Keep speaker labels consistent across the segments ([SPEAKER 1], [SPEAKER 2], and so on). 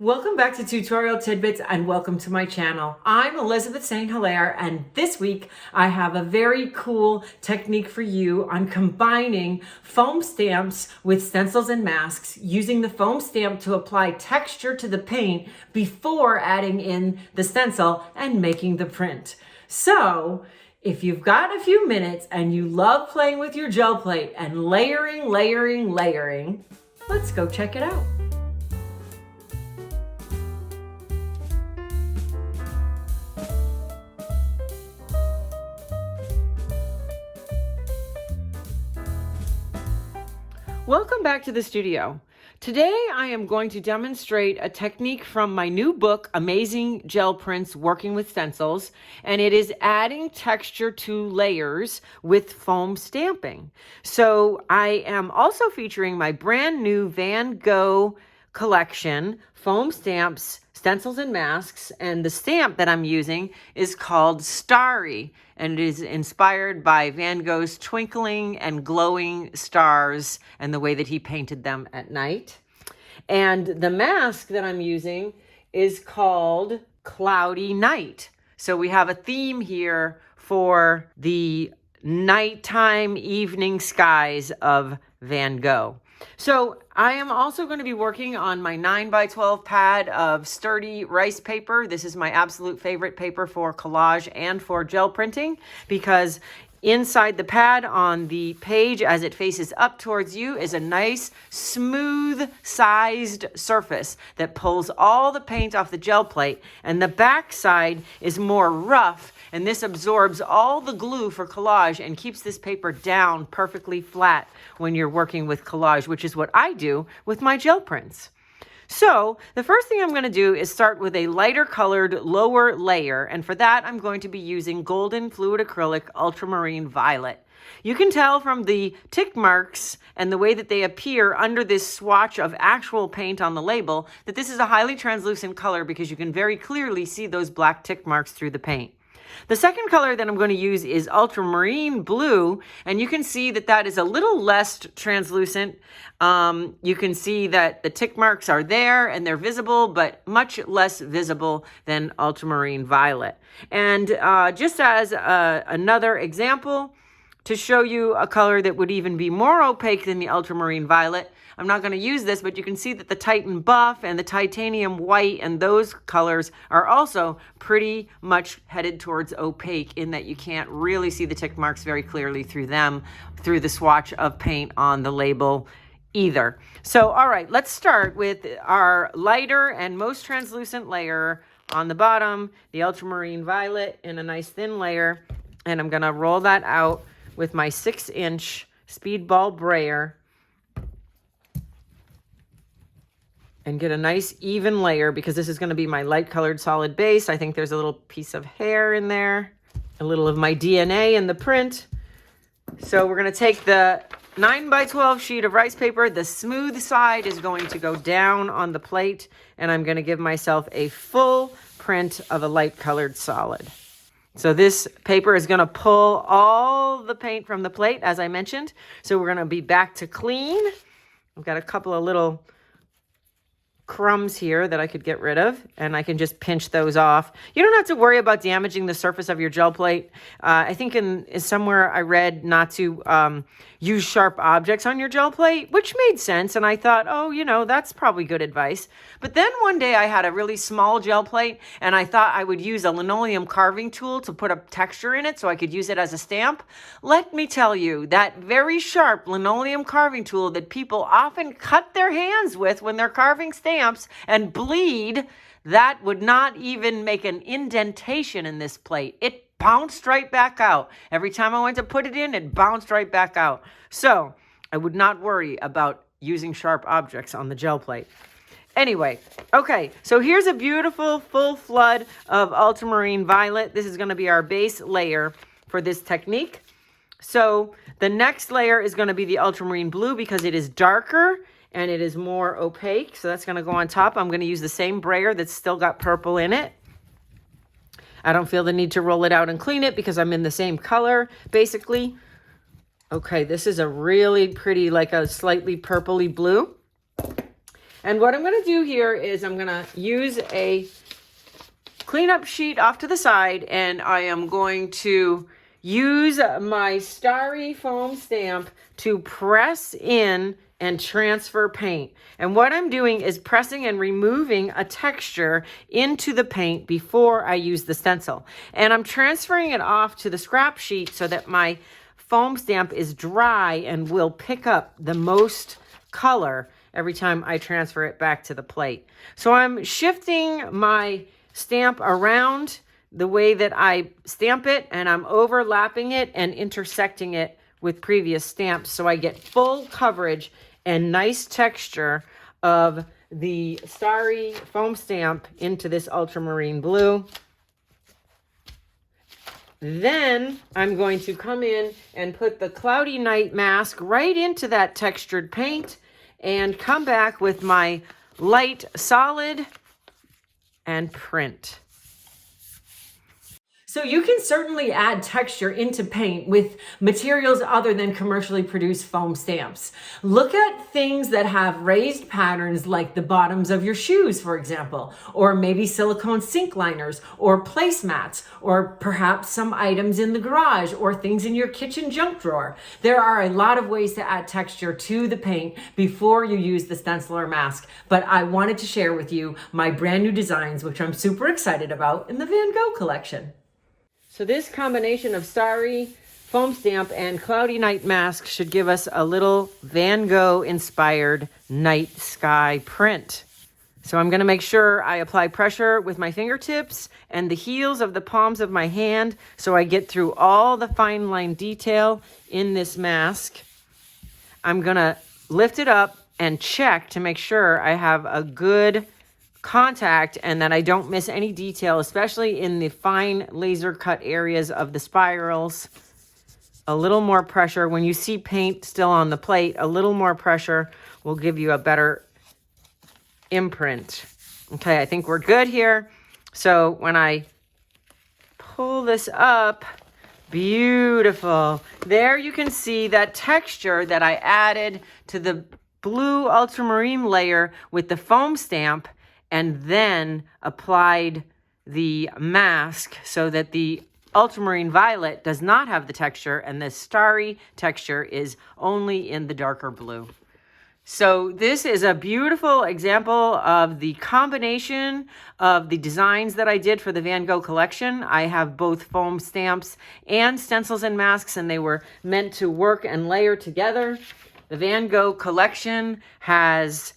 [SPEAKER 1] Welcome back to Tutorial Tidbits and welcome to my channel. I'm Elizabeth St. Hilaire, and this week I have a very cool technique for you on combining foam stamps with stencils and masks, using the foam stamp to apply texture to the paint before adding in the stencil and making the print. So if you've got a few minutes and you love playing with your gel plate and layering, let's go check it out. Welcome back to the studio. Today I am going to demonstrate a technique from my new book, Amazing Gel Prints Working with Stencils, and it is adding texture to layers with foam stamping. So I am also featuring my brand new Van Gogh Collection, foam stamps, stencils and masks, and the stamp that I'm using is called Starry, and it is inspired by Van Gogh's twinkling and glowing stars and the way that he painted them at night. And the mask that I'm using is called Cloudy Night. So we have a theme here for the nighttime evening skies of Van Gogh. So I am also going to be working on my 9x12 pad of sturdy rice paper. This is my absolute favorite paper for collage and for gel printing, because inside the pad on the page as it faces up towards you is a nice smooth sized surface that pulls all the paint off the gel plate, and the back side is more rough, and this absorbs all the glue for collage and keeps this paper down perfectly flat when you're working with collage, which is what I do with my gel prints. So the first thing I'm going to do is start with a lighter colored lower layer, and for that I'm going to be using Golden Fluid Acrylic Ultramarine Violet. You can tell from the tick marks and the way that they appear under this swatch of actual paint on the label that this is a highly translucent color, because you can very clearly see those black tick marks through the paint. The second color that I'm going to use is Ultramarine Blue, and you can see that that is a little less translucent. You can see that the tick marks are there and they're visible, but much less visible than Ultramarine Violet. And just as another example, to show you a color that would even be more opaque than the Ultramarine Violet, I'm not going to use this, but you can see that the Titan Buff and the Titanium White and those colors are also pretty much headed towards opaque, in that you can't really see the tick marks very clearly through them, through the swatch of paint on the label either. So, all right, let's start with our lighter and most translucent layer on the bottom, the Ultramarine Violet in a nice thin layer, and I'm going to roll that out with my 6-inch speedball brayer and get a nice even layer, because this is going to be my light colored solid base. I think there's a little piece of hair in there, a little of my DNA in the print. So we're going to take the 9x12 sheet of rice paper. The smooth side is going to go down on the plate, and I'm going to give myself a full print of a light colored solid. So this paper is going to pull all the paint from the plate, as I mentioned. So we're going to be back to clean. I've got a couple of little crumbs here that I could get rid of, and I can just pinch those off. You don't have to worry about damaging the surface of your gel plate. I think in somewhere I read not to use sharp objects on your gel plate, which made sense, and I thought, oh, you know, that's probably good advice. But then one day I had a really small gel plate, and I thought I would use a linoleum carving tool to put a texture in it so I could use it as a stamp. Let me tell you, that very sharp linoleum carving tool that people often cut their hands with when they're carving stamps and bleed, that would not even make an indentation in this plate. It bounced right back out. Every time I went to put it in, it bounced right back out. So I would not worry about using sharp objects on the gel plate. Anyway, okay, so here's a beautiful full flood of Ultramarine Violet. This is going to be our base layer for this technique. So the next layer is going to be the Ultramarine Blue, because it is darker and it is more opaque. So that's going to go on top. I'm going to use the same brayer that's still got purple in it. I don't feel the need to roll it out and clean it because I'm in the same color, basically. Okay, this is a really pretty, like a slightly purpley blue. And what I'm going to do here is I'm going to use a cleanup sheet off to the side, and I am going to use my Starry foam stamp to press in and transfer paint. And what I'm doing is pressing and removing a texture into the paint before I use the stencil. And I'm transferring it off to the scrap sheet so that my foam stamp is dry and will pick up the most color every time I transfer it back to the plate. So I'm shifting my stamp around the way that I stamp it, and I'm overlapping it and intersecting it with previous stamps so I get full coverage and nice texture of the Starry foam stamp into this ultramarine blue. Then I'm going to come in and put the Cloudy Night mask right into that textured paint and come back with my light solid and print. So you can certainly add texture into paint with materials other than commercially produced foam stamps. Look at things that have raised patterns like the bottoms of your shoes, for example, or maybe silicone sink liners or placemats, or perhaps some items in the garage or things in your kitchen junk drawer. There are a lot of ways to add texture to the paint before you use the stencil or mask, but I wanted to share with you my brand new designs, which I'm super excited about in the Van Gogh collection. So this combination of Starry foam stamp and Cloudy Night mask should give us a little Van Gogh inspired night sky print. So I'm going to make sure I apply pressure with my fingertips and the heels of the palms of my hand so I get through all the fine line detail in this mask. I'm going to lift it up and check to make sure I have a good contact and that I don't miss any detail, especially in the fine laser cut areas of the spirals. A little more pressure. When you see paint still on the plate, a little more pressure will give you a better imprint. Okay, I think we're good here. So when I pull this up, beautiful. There you can see that texture that I added to the blue ultramarine layer with the foam stamp, and then applied the mask so that the ultramarine violet does not have the texture and the starry texture is only in the darker blue. So this is a beautiful example of the combination of the designs that I did for the Van Gogh collection. I have both foam stamps and stencils and masks, and they were meant to work and layer together. The Van Gogh collection has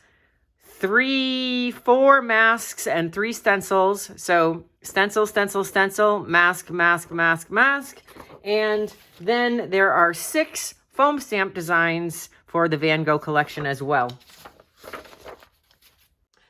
[SPEAKER 1] 4 masks and 3 stencils. So stencil, stencil, stencil, mask, mask, mask, mask. And then there are 6 foam stamp designs for the Van Gogh collection as well.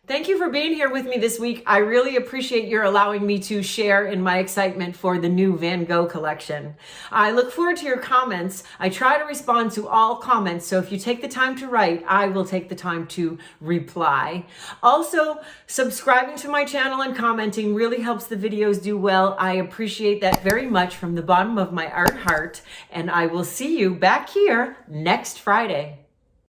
[SPEAKER 1] Thank you for being here with me this week. I really appreciate your allowing me to share in my excitement for the new Van Gogh collection. I look forward to your comments. I try to respond to all comments, so if you take the time to write, I will take the time to reply. Also, subscribing to my channel and commenting really helps the videos do well. I appreciate that very much from the bottom of my art heart, and I will see you back here next Friday.